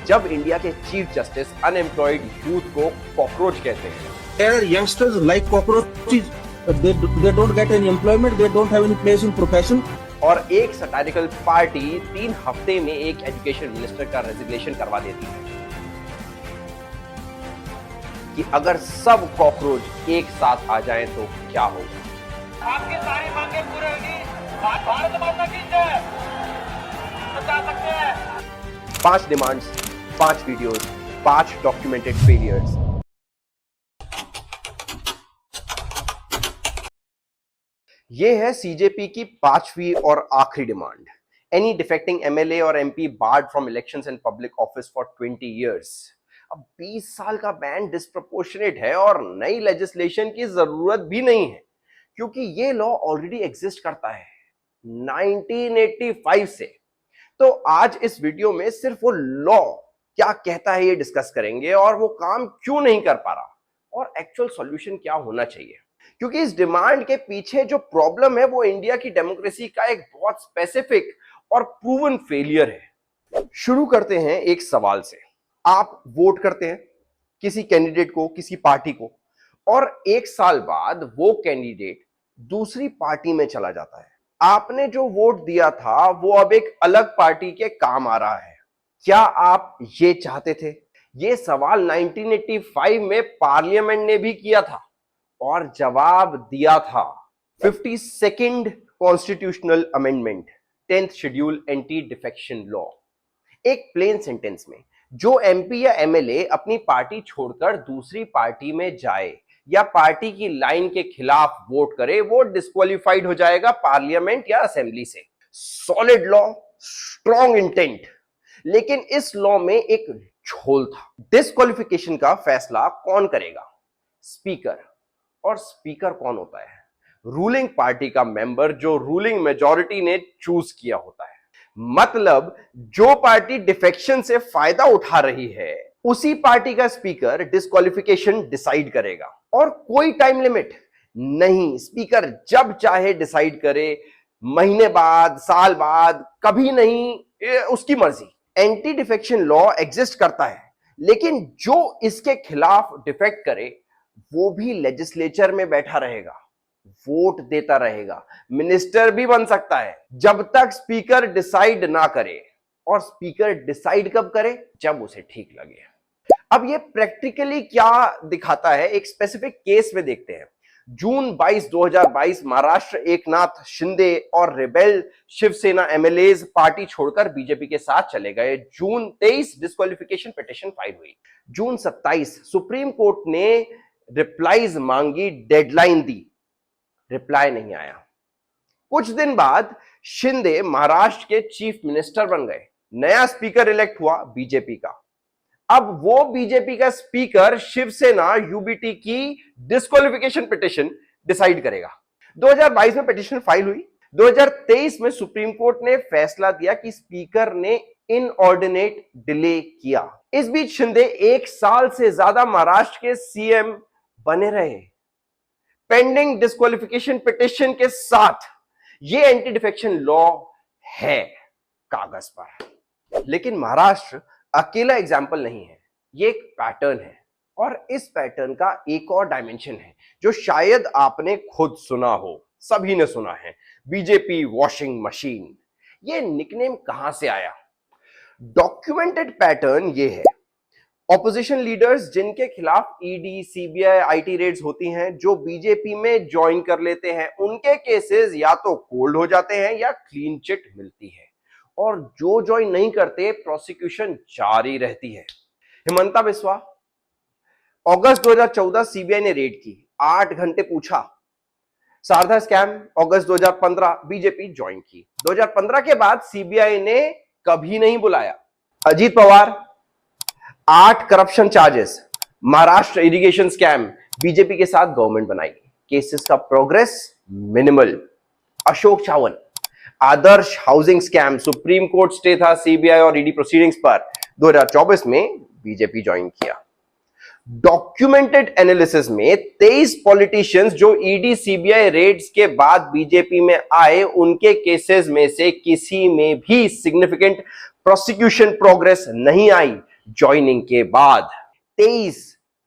जब इंडिया के chief justice unemployed youth को कॉकरोच कहते हैं। There youngsters like cockroaches. They don't get any employment. They don't have any place in profession. और एक satirical party 3 हफ्ते में एक एजुकेशन मिनिस्टर का रेजिग्नेशन करवा देती है कि अगर सब कॉकरोच एक साथ आ जाएं तो क्या होगा। आपकी सारी मांगे पूरी होगी। भारत माता की जय। बता सकते हैं 5 डिमांड्स, 5 वीडियोस, 5 डॉक्यूमेंटेड फेलियर्स। ये है सीजेपी की 5वीं और आखिरी डिमांड। एनी डिफेक्टिंग एमएलए और MP board from elections and public office for 20 years. अब 20 साल का बैन डिस्प्रपोर्शनेट है और नई लेजिस्लेशन की जरूरत भी नहीं है, क्योंकि ये लॉ ऑलरेडी एग्जिस्ट करता है 1985 से। तो आज इस वीडियो में सिर्फ वो लॉ क्या कहता है ये डिस्कस करेंगे, और वो काम क्यों नहीं कर पा रहा, और एक्चुअल सॉल्यूशन क्या होना चाहिए। क्योंकि इस डिमांड के पीछे जो प्रॉब्लम है वो इंडिया की डेमोक्रेसी का एक बहुत स्पेसिफिक और प्रूवन फेलियर है। शुरू करते हैं एक सवाल से। आप वोट करते हैं किसी कैंडिडेट को, किसी पार्टी को, और 1 साल बाद वो कैंडिडेट दूसरी पार्टी में चला जाता है। आपने जो वोट दिया था वो अब एक अलग पार्टी के काम आ रहा है। क्या आप ये चाहते थे? ये सवाल 1985 में पार्लियामेंट ने भी किया था और जवाब दिया था 52nd constitutional amendment, 10th schedule anti defection law. एक प्लेन सेंटेंस में, जो एमपी या एमएलए अपनी पार्टी छोड़कर दूसरी पार्टी में जाए या पार्टी की लाइन के खिलाफ वोट करे, वो डिस्क्वालिफाइड हो जाएगा पार्लियामेंट या असेंबली से। सॉलिड लॉ, स्ट्रॉन्ग इंटेंट, लेकिन इस लॉ में एक झोल था। डिस्क्वालिफिकेशन का फैसला कौन करेगा? स्पीकर। और स्पीकर कौन होता है? रूलिंग पार्टी का मेंबर जो रूलिंग मेजॉरिटी ने चूज किया होता है। मतलब जो पार्टी डिफेक्शन से फायदा उठा रही है उसी पार्टी का स्पीकर डिस्क्वालिफिकेशन डिसाइड करेगा, और कोई टाइम लिमिट नहीं। स्पीकर जब चाहे डिसाइड करे, महीने बाद, साल बाद, कभी नहीं, उसकी मर्जी। एंटी डिफेक्शन लॉ एग्जिस्ट करता है, लेकिन जो इसके खिलाफ डिफेक्ट करे वो भी लेजिस्लेचर में बैठा रहेगा, वोट देता रहेगा, मिनिस्टर भी बन सकता है, जब तक स्पीकर डिसाइड ना करे। और स्पीकर डिसाइड कब करे? जब उसे ठीक लगे। अब ये प्रैक्टिकली क्या दिखाता है, एक स्पेसिफिक केस में देखते हैं। जून 22, 2022 महाराष्ट्र एकनाथ शिंदे और रिबेल शिवसेना एमएलएज पार्टी छोड़कर बीजेपी के साथ चले गए। जून 23 डिस्क्वालिफिकेशन पिटीशन फाइल हुई। जून 27 सुप्रीम कोर्ट ने रिप्लाईज मांगी, डेडलाइन दी, रिप्लाई नहीं आया। कुछ दिन बाद शिंदे महाराष्ट्र के चीफ मिनिस्टर बन गए। नया स्पीकर इलेक्ट हुआ बीजेपी का। अब वो बीजेपी का स्पीकर शिवसेना यूबीटी की डिस्क्वालिफिकेशन पिटीशन डिसाइड करेगा। 2022 में पिटीशन फाइल हुई। 2023 में सुप्रीम कोर्ट ने फैसला दिया कि स्पीकर ने इनऑर्डिनेट डिले किया। इस बीच शिंदे 1 साल से ज्यादा महाराष्ट्र के सीएम बने रहे पेंडिंग डिस्क्वालिफिकेशन पिटीशन के साथ। ये एंटी डिफेक्शन लॉ है कागज पर, लेकिन महाराष्ट्र अकेला एग्जाम्पल नहीं है, ये एक पैटर्न है। और इस पैटर्न का एक और डायमेंशन है जो शायद आपने खुद सुना हो, सभी ने सुना है, बीजेपी वॉशिंग मशीन। ये निकनेम कहां से आया? डॉक्यूमेंटेड पैटर्न ये है। ऑपोजिशन लीडर्स जिनके खिलाफ ईडी, सीबीआई, आईटी रेड्स होती हैं, जो बीजेपी में ज्वाइन कर लेते हैं, उनके केसेस या तो कोल्ड हो जाते हैं या क्लीन चिट मिलती है, और जो ज्वाइन नहीं करते प्रोसिक्यूशन जारी रहती है। हिमंता बिस्वा, अगस्त 2014 सीबीआई ने रेड की, 8 घंटे पूछा। शारदा स्कैम अगस्त 2015 बीजेपी ज्वाइन की। 2015 के बाद सीबीआई ने कभी नहीं बुलाया। Ajit Pawar, 8 corruption charges, Maharashtra irrigation scam, BJP के साथ गवर्नमेंट बनाई, केसेस का progress minimal. Ashok Chavan, Adarsh housing scam, Supreme Court stay था सीबीआई और ईडी प्रोसीडिंग्स पर, 2024 में बीजेपी ज्वाइन किया। डॉक्यूमेंटेड एनालिसिस में 23 पॉलिटिशियंस जो ईडी सीबीआई रेड्स के बाद बीजेपी में आए, उनके केसेस में से किसी में भी सिग्निफिकेंट प्रोसिक्यूशन प्रोग्रेस नहीं आई। ज्वाइनिंग के बाद 23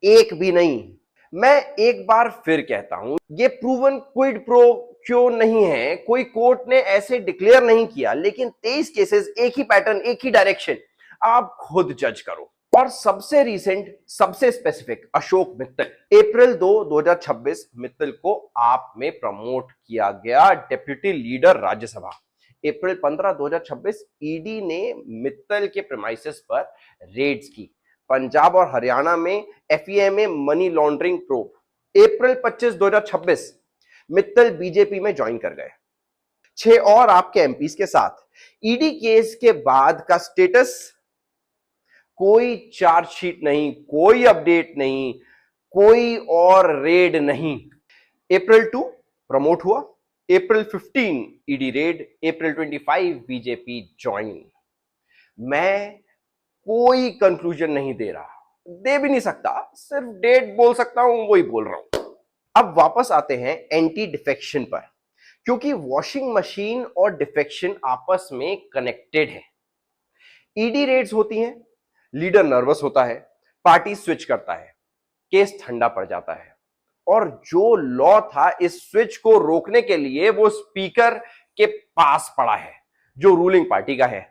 एक भी नहीं। मैं एक बार फिर कहता हूं, ये प्रूवन क्विड प्रो क्यों नहीं है, कोई कोर्ट ने ऐसे डिक्लेयर नहीं किया, लेकिन 23 केसेस, एक ही पैटर्न, एक ही डायरेक्शन, आप खुद जज करो। और सबसे रीसेंट, सबसे स्पेसिफिक, अशोक मित्तल, अप्रैल 2, 2026 मित्तल को आप में प्रमोट किया गया डेप्यूटी लीडर राज्यसभा। अप्रैल 15, 2026 ईडी ने मित्तल के प्रेमाइसेस पर रेड्स की। पंजाब और हरियाणा में एफईएमए मनी लॉन्ड्रिंग प्रोब। अप्रैल 25, 2026 मित्तल बीजेपी में ज्वाइन कर गए। 6 और आपके एमपीज के साथ। ईडी केस के बाद का स्टेटस, कोई चार्जशीट नहीं, कोई अपडेट नहीं, कोई और रेड नहीं। अप्रैल 2 प्रमोट हुआ, अप्रैल 15 ईडी रेड, अप्रैल 25 बीजेपी ज्वाइन। मैं कोई कंक्लूजन नहीं दे रहा, दे भी नहीं सकता, सिर्फ डेट बोल सकता हूं, वही बोल रहा हूं। अब वापस आते हैं एंटी डिफेक्शन पर, क्योंकि वॉशिंग मशीन और डिफेक्शन आपस में कनेक्टेड है। ईडी रेड्स होती हैं, लीडर नर्वस होता है, पार्टी स्विच करता है, केस ठंडा पड़ जाता है, और जो लॉ था इस स्विच को रोकने के लिए वो स्पीकर के पास पड़ा है, जो रूलिंग पार्टी का है।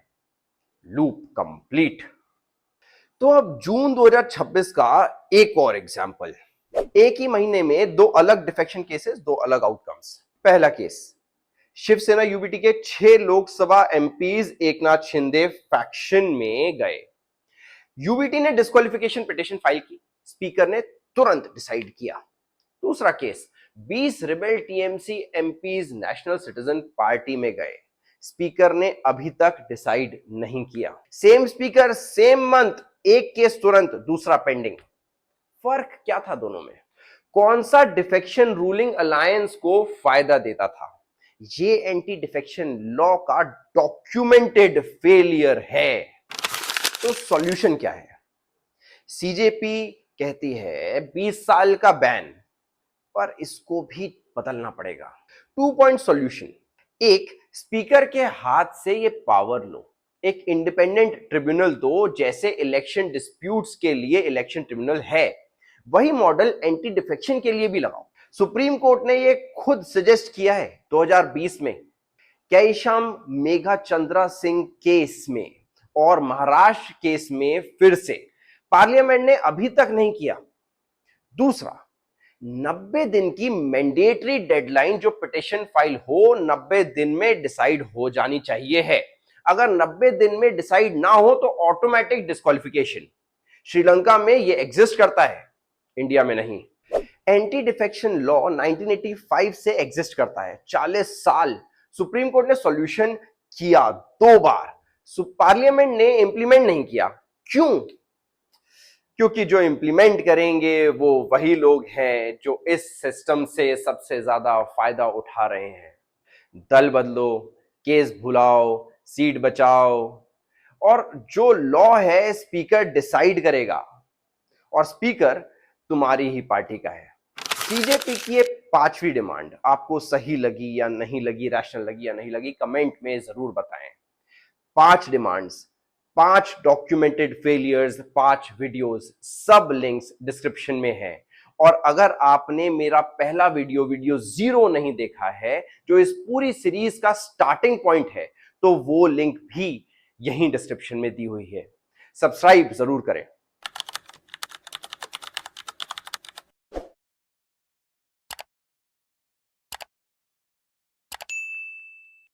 Loop complete. तो अब जून 2026 का एक और एग्जाम्पल, एक ही महीने में 2 अलग डिफेक्शन केसेस, 2 अलग आउटकम्स। पहला केस, शिवसेना यूबीटी के 6 लोकसभा एमपीज एकनाथ शिंदे फैक्शन में गए। यूबीटी ने डिस्क्वालिफिकेशन पिटीशन फाइल की, स्पीकर ने तुरंत डिसाइड किया। दूसरा case, 20 rebel TMC MPs national citizen party में गए, स्पीकर ने अभी तक डिसाइड नहीं किया। सेम स्पीकर, सेम मंथ, एक केस तुरंत, दूसरा पेंडिंग। फर्क क्या था दोनों में? कौन सा डिफेक्शन रूलिंग अलायंस को फायदा देता था? ये एंटी डिफेक्शन लॉ का डॉक्यूमेंटेड फेलियर है। तो सॉल्यूशन क्या है? सीजेपी कहती है 20 साल का बैन, पर इसको भी बदलना पड़ेगा। 2 पॉइंट सॉल्यूशन। एक, स्पीकर के हाथ से ये पावर लो, एक इंडिपेंडेंट ट्रिब्यूनल दो, जैसे इलेक्शन डिस्प्यूट्स के लिए इलेक्शन ट्रिब्यूनल है, वही मॉडल एंटी डिफेक्शन के लिए भी लगाओ। सुप्रीम कोर्ट ने ये खुद सजेस्ट किया है 2020 में, कैशाम मेघा चंद्रा सिंह केस में और महाराष्ट्र केस में फिर से। पार्लियामेंट ने अभी तक नहीं किया। दूसरा, 90 दिन की मैंडेटरी डेडलाइन जो पिटीशन फाइल हो, 90 दिन में डिसाइड हो जानी चाहिए है। अगर 90 दिन में डिसाइड ना हो तो ऑटोमेटिक डिस्क्वालिफिकेशन। श्रीलंका में ये एग्जिस्ट करता है, इंडिया में नहीं। एंटी डिफेक्शन लॉ 1985 से एग्जिस्ट करता है, 40 साल। सुप्रीम कोर्ट ने सॉल्यूशन किया 2 बार, पार्लियामेंट ने इंप्लीमेंट नहीं किया। क्यों? क्योंकि जो इंप्लीमेंट करेंगे वो वही लोग हैं जो इस सिस्टम से सबसे ज्यादा फायदा उठा रहे हैं। दल बदलो, केस भुलाओ, सीट बचाओ, और जो लॉ है स्पीकर डिसाइड करेगा, और स्पीकर तुम्हारी ही पार्टी का है। सीजेपी की ये 5वीं डिमांड आपको सही लगी या नहीं लगी, रैशनल लगी या नहीं लगी, कमेंट में जरूर बताएं। 5 डिमांड्स, 5 डॉक्यूमेंटेड फेलियर्स, 5 वीडियोस, सब लिंक्स डिस्क्रिप्शन में है। और अगर आपने मेरा पहला वीडियो 0 नहीं देखा है, जो इस पूरी सीरीज का स्टार्टिंग पॉइंट है, तो वो लिंक भी यहीं डिस्क्रिप्शन में दी हुई है। सब्सक्राइब जरूर करें।